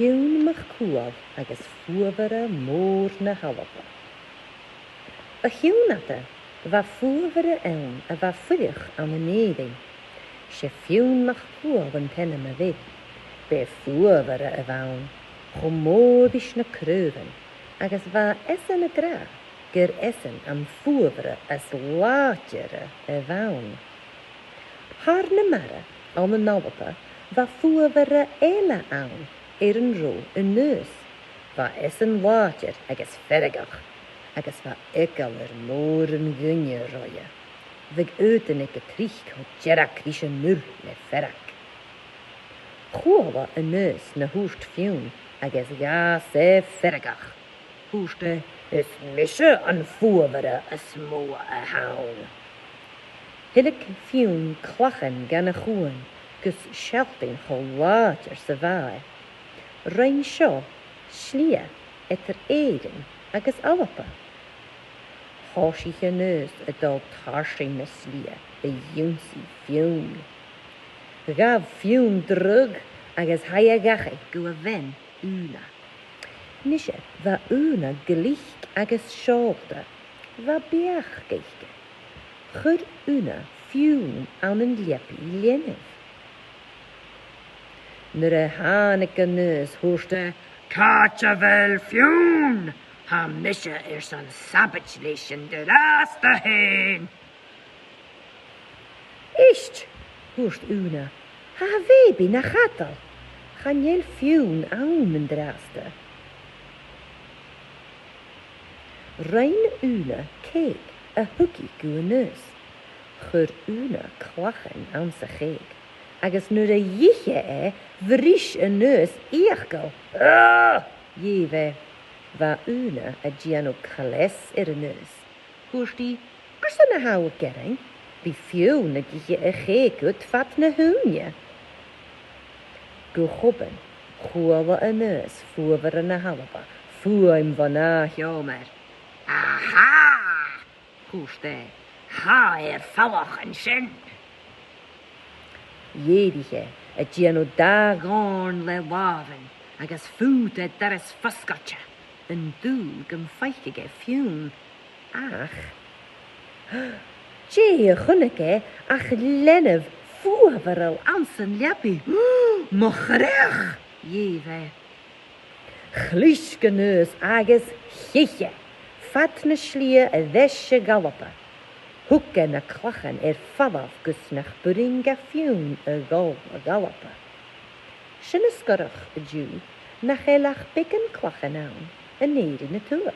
fiún mach cúal agus fuabhara mór na halapa. A hiúnata bha fuabhara ann a bha fuireach am an éirin. Se fiún mach cúal an tenna a bhid. Be fuabhara a bhain, chomódis na crúvan, agus bha esan a gra, gur esan am fuabhara as láitere a bhain. Har na mara an na nálapa bha fuabhara éile ann an ró an nús. Bha esan láitir agus ferragach, agus bha ical mór an gunne roia. Vig uiten ik a trich ho jerak rís an nur le ferrak. Chua an nús na húst fiún agus ga sé ferragach. Húste is mise an fuabhara a smó a haun. Hillik fiún clachan gan a chuan, gus shelting cho láitir sa bhai. Rein seo, slia, etter éirin agus alapa. Háisiche nús a dal tarsi na slia, a dúnsi fiún. Gaf fiún drug agus haiagacha go a ven úna. Nishe, va úna gelicht agus seolta, va beach geiche. Chur úna fiún an an liepi lenef. Nur a hanike nús hoorste, Katja vel fiún, ha misje san sabbatslechen de raste heen. Isht, hoorst una, ha webi na gatal, gaan jel fiún aan men draste. Rein una keek a hookie goe neus. Chur una klachen aan sa geek. Agus nur a jiche vrish a neus eerkel. Jewe, va una a giano kales a neus. Hoorst die, persoon a hou gering, wie fiún a giche a geek ut vat na hoenje. Go hobben, chuawa a neus, fuaver a na halaba, fuaim van na jomer. Aha! Hoorst ha fallach en sin. Jedige, a giano dagon le waven, agus food dar is fuskatje, en doel gem feikige fiún. Ach, je gunneke, ach lennev, fuaveral ansen leppi. Mochrig, jewe. Chliske neus agus chiche, fatne slie a vesje galapa. Hoeke na klachen fallaf gus nach buringa fiún a gal a galapa. Sinne skorrach a djú nach lach bikken klachen aan, a neer in de toer.